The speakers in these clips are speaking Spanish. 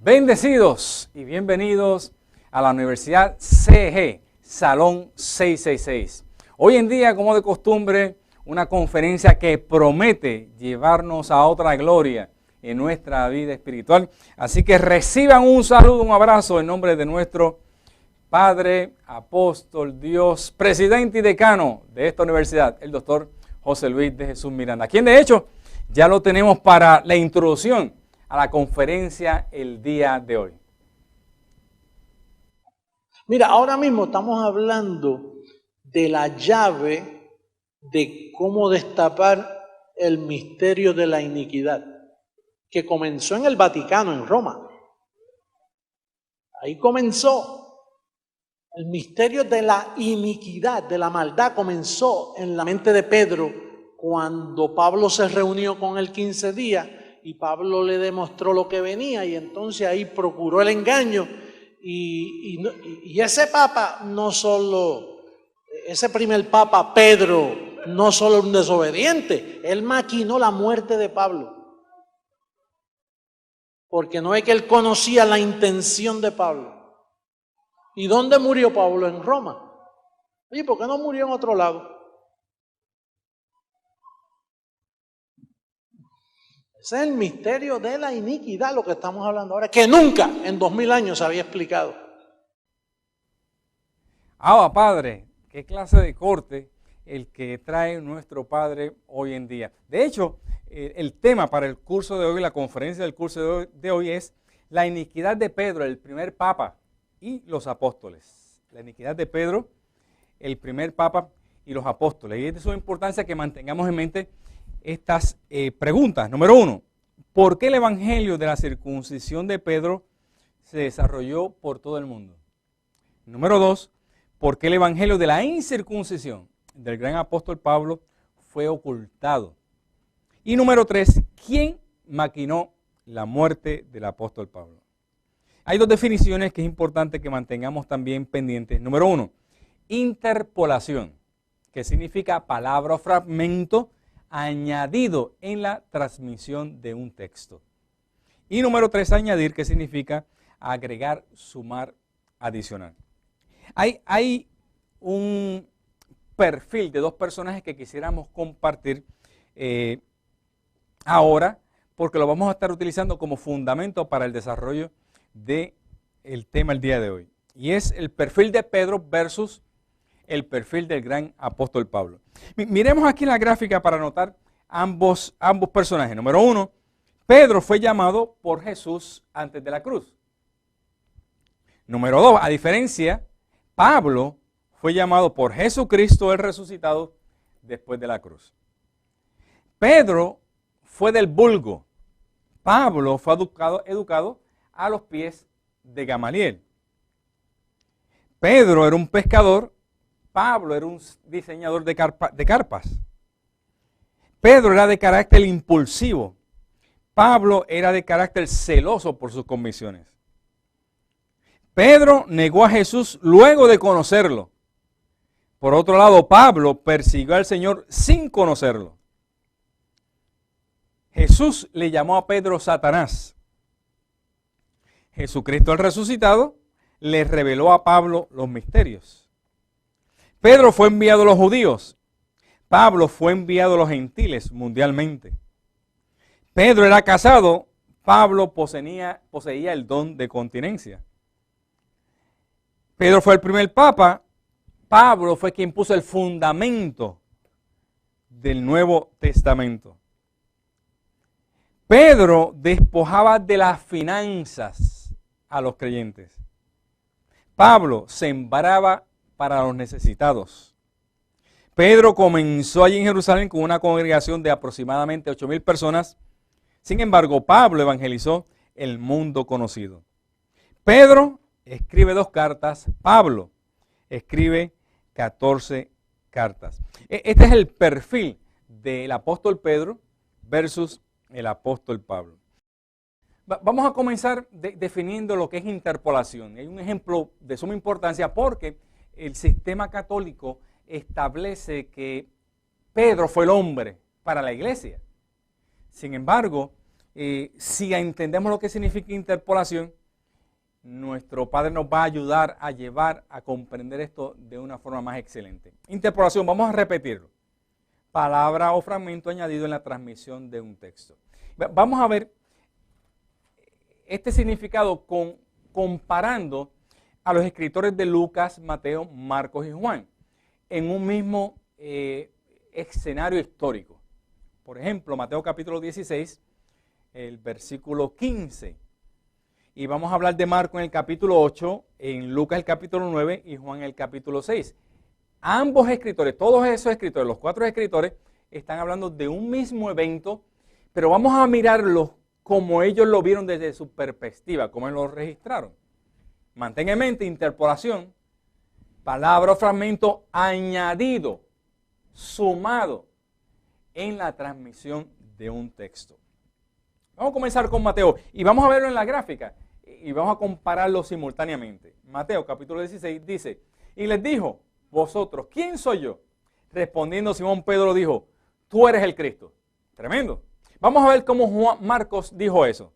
Bendecidos y bienvenidos a la Universidad CG, Salón 666. Hoy en día, como de costumbre, una conferencia que promete llevarnos a otra gloria en nuestra vida espiritual. Así que reciban un saludo, un abrazo en nombre de nuestro Padre, Apóstol, Dios, Presidente y Decano de esta universidad, el doctor José Luis de Jesús Miranda, quien de hecho ya lo tenemos para la introducción a la conferencia el día de hoy. Mira, ahora mismo estamos hablando de la llave de cómo destapar el misterio de la iniquidad, que comenzó en el Vaticano, en Roma. Ahí comenzó. El misterio de la iniquidad, de la maldad, comenzó en la mente de Pedro cuando Pablo se reunió con él 15 días y Pablo le demostró lo que venía y entonces ahí procuró el engaño y ese papa no solo, ese primer papa Pedro no solo un desobediente, él maquinó la muerte de Pablo porque no es que él conocía la intención de Pablo. ¿Y dónde murió Pablo? En Roma. Oye, ¿por qué no murió en otro lado? Ese es el misterio de la iniquidad, lo que estamos hablando ahora, que nunca en 2000 años se había explicado. Padre, qué clase de corte el que trae nuestro Padre hoy en día. De hecho, el tema para el curso de hoy, la conferencia del curso de hoy es la iniquidad de Pedro, el primer papa, y los apóstoles. La iniquidad de Pedro, el primer papa y los apóstoles. Y es de suma importancia que mantengamos en mente estas preguntas. Número 1, ¿por qué el evangelio de la circuncisión de Pedro se desarrolló por todo el mundo? Número 2, ¿por qué el evangelio de la incircuncisión del gran apóstol Pablo fue ocultado? Y número 3, ¿quién maquinó la muerte del apóstol Pablo? Hay dos definiciones que es importante que mantengamos también pendientes. Número 1, interpolación, que significa palabra o fragmento añadido en la transmisión de un texto. Y número 3, añadir, que significa agregar, sumar, adicionar. Hay un perfil de dos personajes que quisiéramos compartir ahora, porque lo vamos a estar utilizando como fundamento para el desarrollo del tema el día de hoy. Y es el perfil de Pedro versus el perfil del gran apóstol Pablo. Miremos aquí la gráfica para notar ambos personajes. Número 1, Pedro fue llamado por Jesús antes de la cruz. Número 2, a diferencia, Pablo fue llamado por Jesucristo el resucitado después de la cruz. Pedro fue del vulgo. Pablo fue educado a los pies de Gamaliel. Pedro era un pescador, Pablo era un diseñador de carpas. Pedro era de carácter impulsivo, Pablo era de carácter celoso por sus convicciones. Pedro negó a Jesús luego de conocerlo. Por otro lado, Pablo persiguió al Señor sin conocerlo. Jesús le llamó a Pedro Satanás. Jesucristo el resucitado le reveló a Pablo los misterios. Pedro fue enviado a los judíos. Pablo fue enviado a los gentiles mundialmente. Pedro era casado. Pablo poseía el don de continencia. Pedro fue el primer papa. Pablo fue quien puso el fundamento del Nuevo Testamento. Pedro despojaba de las finanzas a los creyentes. Pablo sembraba para los necesitados. Pedro comenzó allí en Jerusalén con una congregación de aproximadamente 8,000 personas. Sin embargo, Pablo evangelizó el mundo conocido. Pedro escribe 2 cartas, Pablo escribe 14 cartas. Este es el perfil del apóstol Pedro versus el apóstol Pablo. Vamos a comenzar definiendo lo que es interpolación. Hay un ejemplo de suma importancia porque el sistema católico establece que Pedro fue el hombre para la iglesia. Sin embargo, si entendemos lo que significa interpolación, nuestro Padre nos va a ayudar a llevar a comprender esto de una forma más excelente. Interpolación, vamos a repetirlo. Palabra o fragmento añadido en la transmisión de un texto. Vamos a ver este significado comparando a los escritores de Lucas, Mateo, Marcos y Juan en un mismo escenario histórico. Por ejemplo, Mateo capítulo 16, el versículo 15. Y vamos a hablar de Marcos en el capítulo 8, en Lucas el capítulo 9 y Juan el capítulo 6. Ambos escritores, todos esos escritores, los 4 escritores, están hablando de un mismo evento, pero vamos a mirarlos como ellos lo vieron desde su perspectiva, como ellos lo registraron. Mantén en mente, interpolación, palabra o fragmento añadido, sumado en la transmisión de un texto. Vamos a comenzar con Mateo y vamos a verlo en la gráfica y vamos a compararlo simultáneamente. Mateo capítulo 16 dice, y les dijo, vosotros, ¿quién soy yo? Respondiendo Simón Pedro dijo, tú eres el Cristo. Tremendo. Vamos a ver cómo Marcos dijo eso.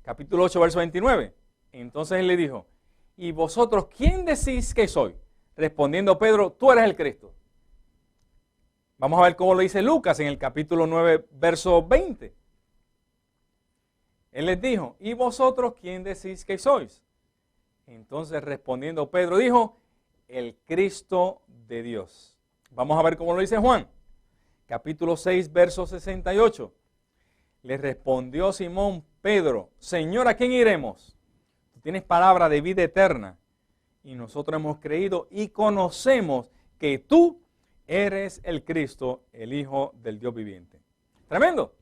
Capítulo 8, verso 29. Entonces él le dijo, ¿y vosotros quién decís que soy? Respondiendo Pedro, tú eres el Cristo. Vamos a ver cómo lo dice Lucas en el capítulo 9, verso 20. Él les dijo, ¿y vosotros quién decís que sois? Entonces respondiendo Pedro dijo, el Cristo de Dios. Vamos a ver cómo lo dice Juan. Capítulo 6, verso 68. Le respondió Simón Pedro, Señor, ¿a quién iremos? Tú tienes palabra de vida eterna y nosotros hemos creído y conocemos que tú eres el Cristo, el Hijo del Dios viviente. Tremendo.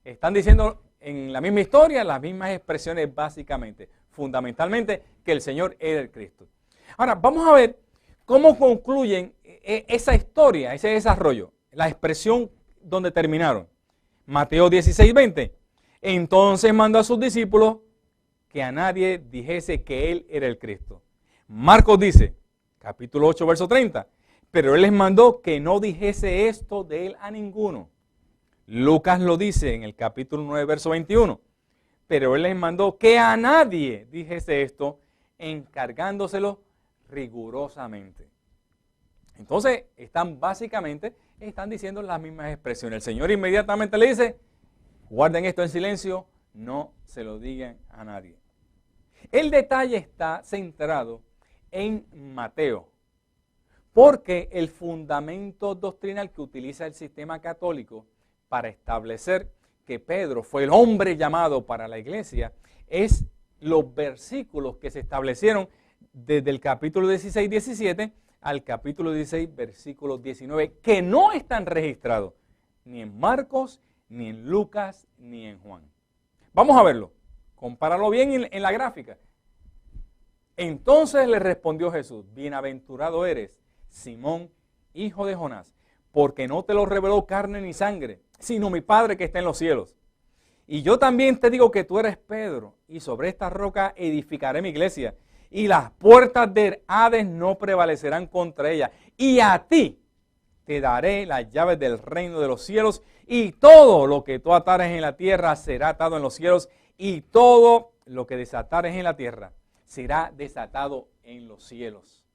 Están diciendo en la misma historia las mismas expresiones básicamente, fundamentalmente que el Señor era el Cristo. Ahora, vamos a ver cómo concluyen esa historia, ese desarrollo, la expresión donde terminaron. Mateo 16, 20. Entonces mandó a sus discípulos que a nadie dijese que él era el Cristo. Marcos dice, capítulo 8, verso 30, pero él les mandó que no dijese esto de él a ninguno. Lucas lo dice en el capítulo 9, verso 21, pero él les mandó que a nadie dijese esto, encargándoselo rigurosamente. Entonces, están diciendo las mismas expresiones. El Señor inmediatamente le dice, guarden esto en silencio, no se lo digan a nadie. El detalle está centrado en Mateo, porque el fundamento doctrinal que utiliza el sistema católico para establecer que Pedro fue el hombre llamado para la iglesia es los versículos que se establecieron desde el capítulo 16, 17 al capítulo 16, versículo 19, que no están registrados ni en Marcos, ni en Lucas, ni en Juan. Vamos a verlo. Compáralo bien en la gráfica. Entonces le respondió Jesús, bienaventurado eres, Simón, hijo de Jonás, porque no te lo reveló carne ni sangre, sino mi Padre que está en los cielos. Y yo también te digo que tú eres Pedro, y sobre esta roca edificaré mi iglesia, y las puertas del Hades no prevalecerán contra ella. Y a ti te daré las llaves del reino de los cielos, y todo lo que tú atares en la tierra será atado en los cielos, y todo lo que desatares en la tierra será desatado en los cielos.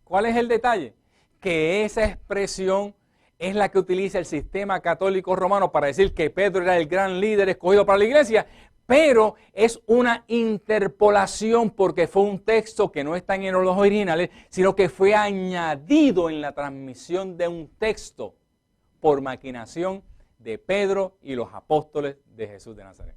¿Cuál es el detalle? Que esa expresión es la que utiliza el sistema católico romano para decir que Pedro era el gran líder escogido para la iglesia, pero es una interpolación porque fue un texto que no está en los originales, sino que fue añadido en la transmisión de un texto por maquinación de Pedro y los apóstoles de Jesús de Nazaret.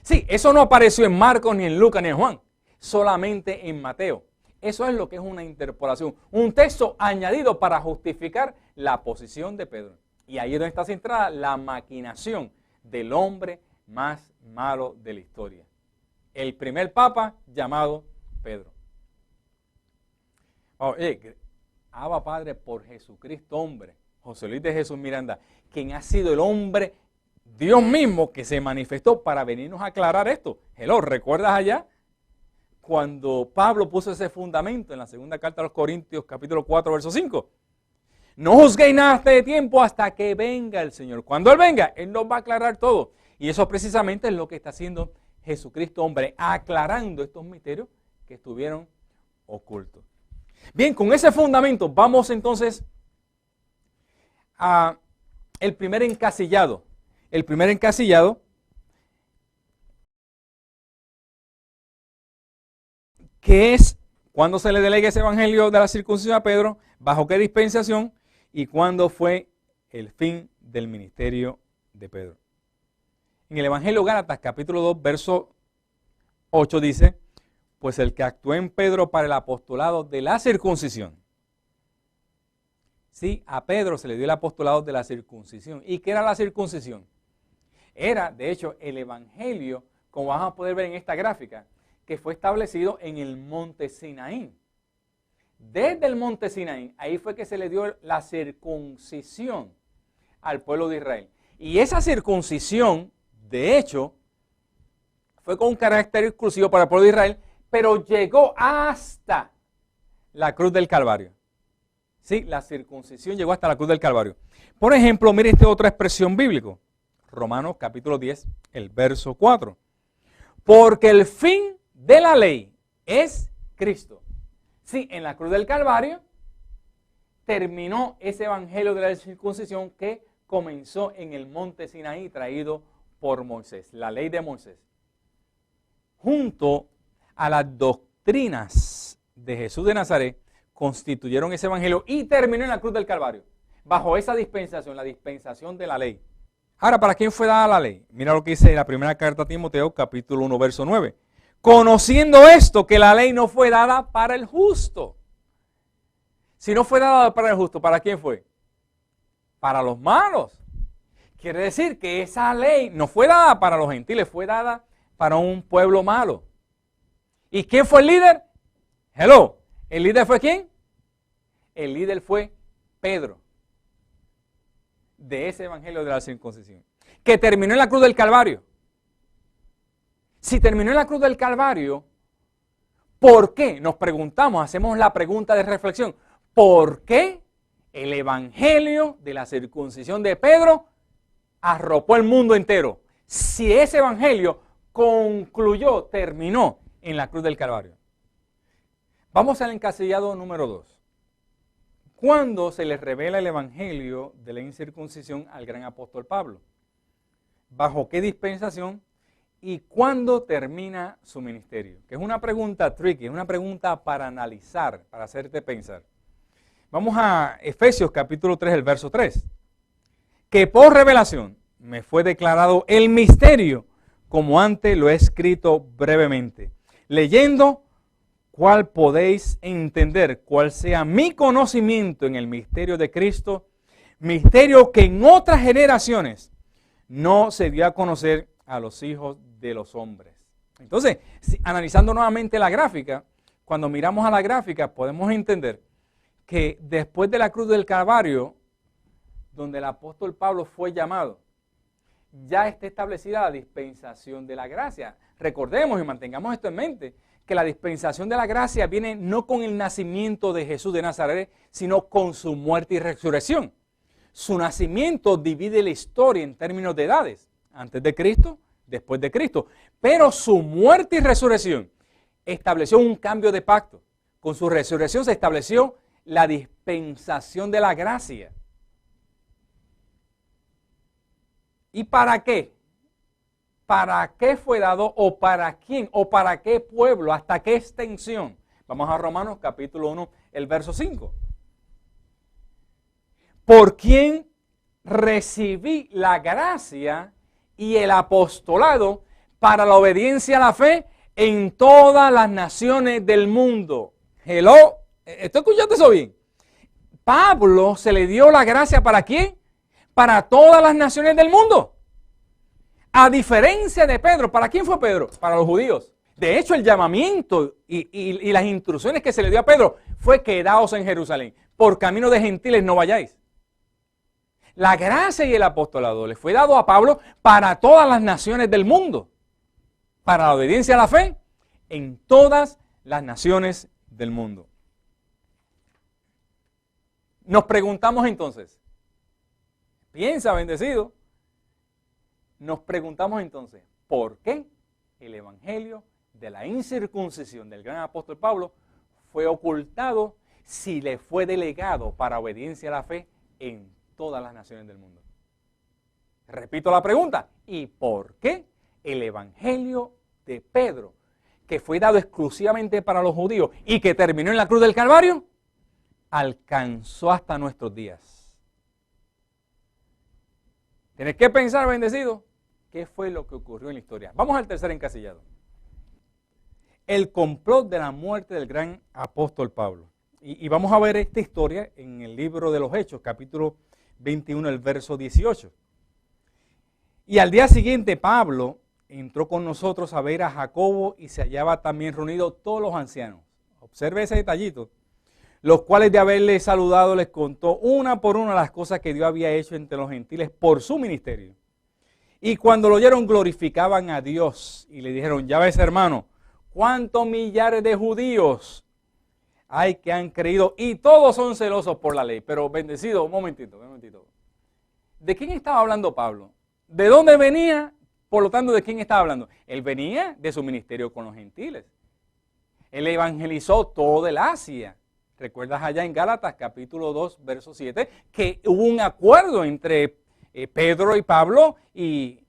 Sí, eso no apareció en Marcos, ni en Lucas, ni en Juan, solamente en Mateo. Eso es lo que es una interpolación, un texto añadido para justificar la posición de Pedro. Y ahí es donde está centrada la maquinación del hombre más malo de la historia. El primer papa llamado Pedro. Abba Padre por Jesucristo hombre, José Luis de Jesús Miranda, quien ha sido el hombre, Dios mismo, que se manifestó para venirnos a aclarar esto. Hello, ¿recuerdas allá? Cuando Pablo puso ese fundamento en la segunda carta a los Corintios, capítulo 4, verso 5. No juzguéis nada hasta de tiempo hasta que venga el Señor. Cuando Él venga, Él nos va a aclarar todo. Y eso precisamente es lo que está haciendo Jesucristo, hombre, aclarando estos misterios que estuvieron ocultos. Bien, con ese fundamento vamos entonces a el primer encasillado. El primer encasillado, que es cuando se le delega ese evangelio de la circuncisión a Pedro, bajo qué dispensación y cuándo fue el fin del ministerio de Pedro. En el Evangelio Gálatas, capítulo 2, verso 8 dice, pues el que actuó en Pedro para el apostolado de la circuncisión. Sí, a Pedro se le dio el apostolado de la circuncisión. ¿Y qué era la circuncisión? Era, de hecho, el evangelio, como vamos a poder ver en esta gráfica, que fue establecido en el monte Sinaí. Desde el monte Sinaí, ahí fue que se le dio la circuncisión al pueblo de Israel. Y esa circuncisión, de hecho, fue con un carácter exclusivo para el pueblo de Israel, pero llegó hasta la cruz del Calvario. Sí, la circuncisión llegó hasta la cruz del Calvario. Por ejemplo, mire esta otra expresión bíblica. Romanos capítulo 10, el verso 4. Porque el fin de la ley es Cristo. Sí, en la cruz del Calvario terminó ese evangelio de la circuncisión que comenzó en el monte Sinaí traído por Moisés, la ley de Moisés. Junto a las doctrinas de Jesús de Nazaret, constituyeron ese evangelio y terminó en la cruz del Calvario, bajo esa dispensación, la dispensación de la ley. Ahora, ¿para quién fue dada la ley? Mira lo que dice en la primera carta a Timoteo, capítulo 1, verso 9. Conociendo esto, que la ley no fue dada para el justo. Si no fue dada para el justo, ¿para quién fue? Para los malos. Quiere decir que esa ley no fue dada para los gentiles, fue dada para un pueblo malo. ¿Y quién fue el líder? Hello. ¿El líder fue quién? El líder fue Pedro, de ese evangelio de la circuncisión, que terminó en la cruz del Calvario. Si terminó en la cruz del Calvario, ¿por qué? Nos preguntamos, hacemos la pregunta de reflexión. ¿Por qué el evangelio de la circuncisión de Pedro arropó el mundo entero? Si ese evangelio concluyó, terminó en la cruz del Calvario. Vamos al encasillado número 2. ¿Cuándo se le revela el evangelio de la incircuncisión al gran apóstol Pablo? ¿Bajo qué dispensación? ¿Y cuándo termina su ministerio? Que es una pregunta tricky, es una pregunta para analizar, para hacerte pensar. Vamos a Efesios capítulo 3, el verso 3. Que por revelación me fue declarado el misterio, como antes lo he escrito brevemente, leyendo cuál podéis entender, cuál sea mi conocimiento en el misterio de Cristo, misterio que en otras generaciones no se dio a conocer a los hijos de los hombres. Entonces, analizando nuevamente la gráfica, cuando miramos a la gráfica podemos entender que después de la cruz del Calvario, donde el apóstol Pablo fue llamado, ya está establecida la dispensación de la gracia. Recordemos y mantengamos esto en mente, que la dispensación de la gracia viene no con el nacimiento de Jesús de Nazaret, sino con su muerte y resurrección. Su nacimiento divide la historia en términos de edades, antes de Cristo, después de Cristo. Pero su muerte y resurrección estableció un cambio de pacto. Con su resurrección se estableció la dispensación de la gracia. ¿Y para qué? ¿Para qué fue dado o para quién o para qué pueblo? ¿Hasta qué extensión? Vamos a Romanos capítulo 1, el verso 5. ¿Por quién recibí la gracia y el apostolado para la obediencia a la fe en todas las naciones del mundo? Hello, ¿estoy escuchando eso bien? Pablo se le dio la gracia ¿para quién? Para todas las naciones del mundo. A diferencia de Pedro, ¿para quién fue Pedro? Para los judíos. De hecho, el llamamiento y las instrucciones que se le dio a Pedro fue quedaos en Jerusalén. Por camino de gentiles no vayáis. La gracia y el apostolado le fue dado a Pablo para todas las naciones del mundo. Para la obediencia a la fe en todas las naciones del mundo. Nos preguntamos entonces, piensa, bendecido, nos preguntamos entonces, ¿por qué el evangelio de la incircuncisión del gran apóstol Pablo fue ocultado si le fue delegado para obediencia a la fe en todas las naciones del mundo? Repito la pregunta, ¿y por qué el evangelio de Pedro, que fue dado exclusivamente para los judíos y que terminó en la cruz del Calvario, alcanzó hasta nuestros días? Tienes que pensar, bendecido, ¿qué fue lo que ocurrió en la historia? Vamos al tercer encasillado. El complot de la muerte del gran apóstol Pablo. Y vamos a ver esta historia en el libro de los Hechos, capítulo 21, el verso 18. Y al día siguiente Pablo entró con nosotros a ver a Jacobo y se hallaba también reunidos todos los ancianos. Observe ese detallito. Los cuales de haberle saludado les contó una por una las cosas que Dios había hecho entre los gentiles por su ministerio. Y cuando lo oyeron glorificaban a Dios y le dijeron, ya ves hermano, cuántos millares de judíos hay que han creído y todos son celosos por la ley. Pero bendecido, un momentito. ¿De quién estaba hablando Pablo? ¿De dónde venía? Por lo tanto, ¿de quién estaba hablando? Él venía de su ministerio con los gentiles. Él evangelizó todo el Asia. ¿Recuerdas allá en Gálatas capítulo 2, verso 7, que hubo un acuerdo entre Pedro y Pablo y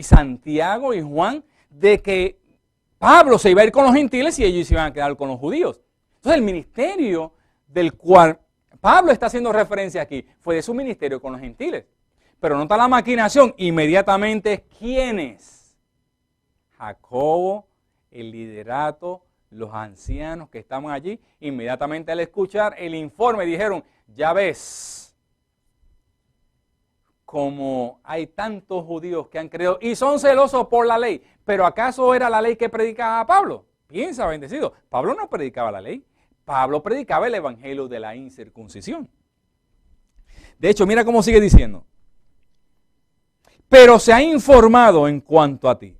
Santiago y Juan de que Pablo se iba a ir con los gentiles y ellos se iban a quedar con los judíos? Entonces el ministerio del cual Pablo está haciendo referencia aquí fue de su ministerio con los gentiles. Pero nota la maquinación, inmediatamente, ¿quiénes? Jacobo, el liderato, los ancianos que estaban allí, inmediatamente al escuchar el informe dijeron, ya ves, como hay tantos judíos que han creído y son celosos por la ley, pero ¿acaso era la ley que predicaba Pablo? Piensa, bendecido, Pablo no predicaba la ley, Pablo predicaba el evangelio de la incircuncisión. De hecho, mira cómo sigue diciendo. Pero se ha informado en cuanto a ti,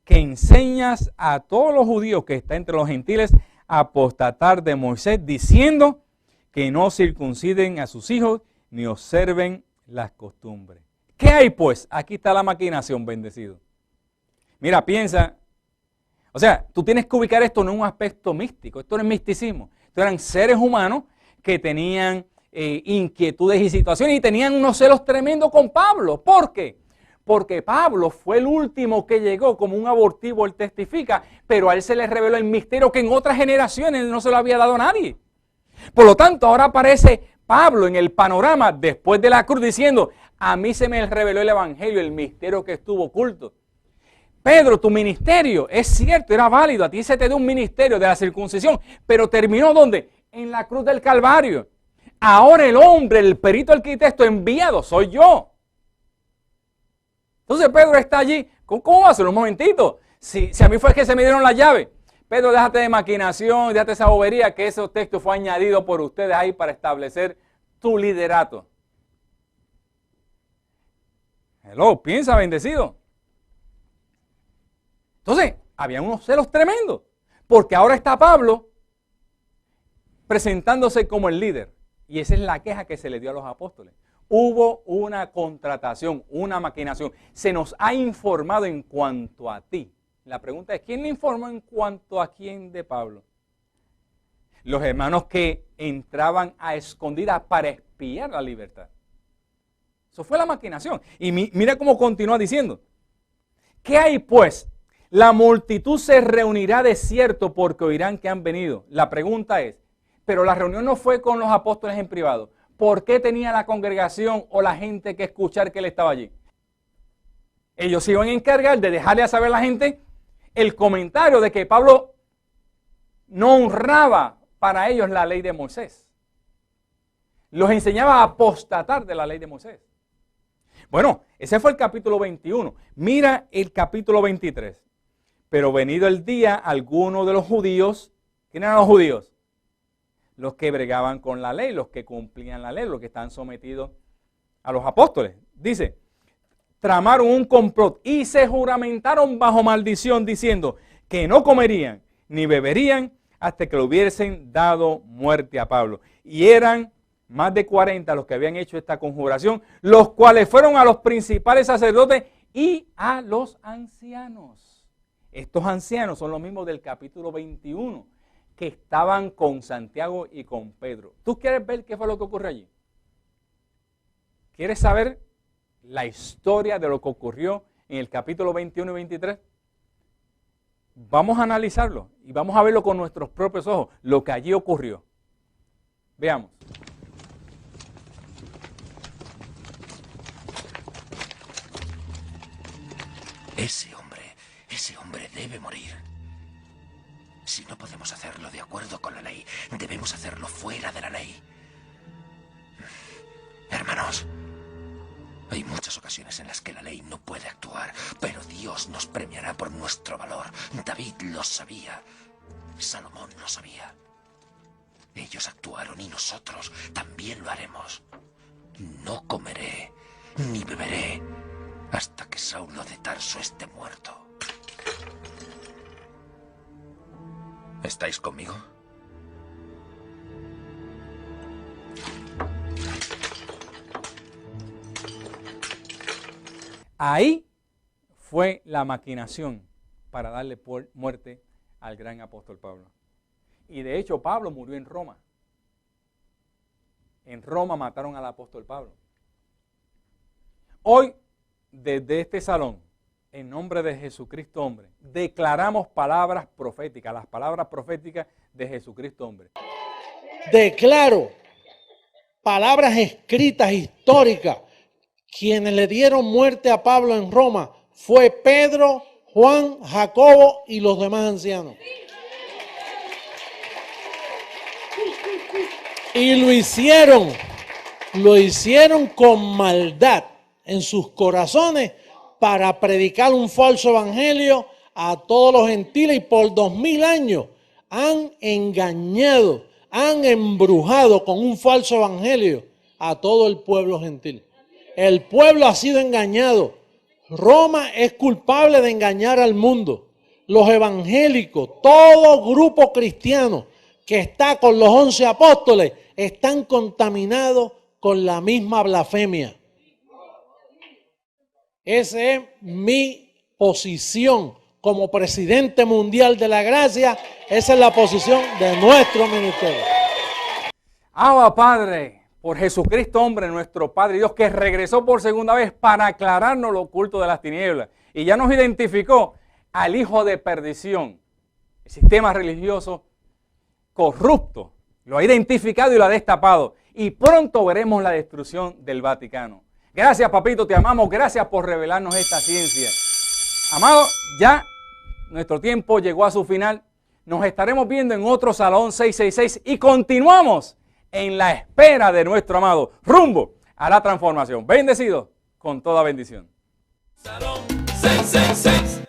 que enseñas a todos los judíos que están entre los gentiles a apostatar de Moisés, diciendo que no circunciden a sus hijos ni observen las costumbres. ¿Qué hay pues? Aquí está la maquinación, bendecido. Mira, piensa, o sea, tú tienes que ubicar esto en un aspecto místico, esto no es misticismo, estos eran seres humanos que tenían inquietudes y situaciones y tenían unos celos tremendos con Pablo. ¿Por qué? Porque Pablo fue el último que llegó, como un abortivo, él testifica, pero a él se le reveló el misterio que en otras generaciones no se lo había dado a nadie. Por lo tanto, ahora aparece Pablo en el panorama después de la cruz diciendo, a mí se me reveló el evangelio, el misterio que estuvo oculto. Pedro, tu ministerio es cierto, era válido, a ti se te dio un ministerio de la circuncisión, pero terminó ¿dónde? En la cruz del Calvario. Ahora el hombre, el perito arquitecto enviado soy yo. Entonces Pedro está allí. ¿Cómo va a ser? Un momentito. Si a mí fue que se me dieron la llave. Pedro, déjate de maquinación, déjate esa bobería, que ese texto fue añadido por ustedes ahí para establecer tu liderato. Hello, piensa, bendecido. Entonces, había unos celos tremendos. Porque ahora está Pablo presentándose como el líder. Y esa es la queja que se le dio a los apóstoles. Hubo una contratación, una maquinación. Se nos ha informado en cuanto a ti. La pregunta es, ¿quién le informó en cuanto a quién de Pablo? Los hermanos que entraban a escondidas para espiar la libertad. Eso fue la maquinación. Y mira cómo continúa diciendo. ¿Qué hay pues? La multitud se reunirá de cierto porque oirán que han venido. La pregunta es, pero la reunión no fue con los apóstoles en privado. ¿Por qué tenía la congregación o la gente que escuchar que él estaba allí? Ellos se iban a encargar de dejarle a saber a la gente el comentario de que Pablo no honraba para ellos la ley de Moisés. Los enseñaba a apostatar de la ley de Moisés. Bueno, ese fue el capítulo 21. Mira el capítulo 23. Pero venido el día, algunos de los judíos, ¿quiénes eran los judíos? Los que bregaban con la ley, los que cumplían la ley, los que están sometidos a los apóstoles. Dice, tramaron un complot y se juramentaron bajo maldición diciendo que no comerían ni beberían hasta que le hubiesen dado muerte a Pablo. Y eran más de 40 los que habían hecho esta conjuración, los cuales fueron a los principales sacerdotes y a los ancianos. Estos ancianos son los mismos del capítulo 21, que estaban con Santiago y con Pedro. ¿Tú quieres ver qué fue lo que ocurrió allí? ¿Quieres saber la historia de lo que ocurrió en el capítulo 21 y 23? Vamos a analizarlo y vamos a verlo con nuestros propios ojos, lo que allí ocurrió. Veamos. Ese hombre debe morir. Si no podemos hacerlo de acuerdo con la ley, debemos hacerlo fuera de la ley. Hermanos, hay muchas ocasiones en las que la ley no puede actuar, pero Dios nos premiará por nuestro valor. David lo sabía. Salomón lo sabía. Ellos actuaron y nosotros también lo haremos. No comeré ni beberé hasta que Saulo de Tarso esté muerto. ¿Estáis conmigo? Ahí fue la maquinación para darle muerte al gran apóstol Pablo. Y de hecho Pablo murió en Roma. En Roma mataron al apóstol Pablo. Hoy, desde este salón, en nombre de Jesucristo hombre, declaramos palabras proféticas, las palabras proféticas de Jesucristo hombre. Declaro palabras escritas históricas. Quienes le dieron muerte a Pablo en Roma fue Pedro, Juan, Jacobo y los demás ancianos. Y lo hicieron con maldad en sus corazones para predicar un falso evangelio a todos los gentiles, y por 2000 años han engañado, han embrujado con un falso evangelio a todo el pueblo gentil. El pueblo ha sido engañado. Roma es culpable de engañar al mundo. Los evangélicos, todo grupo cristiano que está con los 11 apóstoles, están contaminados con la misma blasfemia. Esa es mi posición como presidente mundial de la gracia. Esa es la posición de nuestro ministerio. Abba Padre, por Jesucristo hombre, nuestro Padre Dios, que regresó por segunda vez para aclararnos lo oculto de las tinieblas. Y ya nos identificó al hijo de perdición. El sistema religioso corrupto lo ha identificado y lo ha destapado. Y pronto veremos la destrucción del Vaticano. Gracias, papito, te amamos. Gracias por revelarnos esta ciencia. Amado, ya nuestro tiempo llegó a su final. Nos estaremos viendo en otro Salón 666 y continuamos en la espera de nuestro amado, rumbo a la transformación. Bendecido con toda bendición. Salón 666.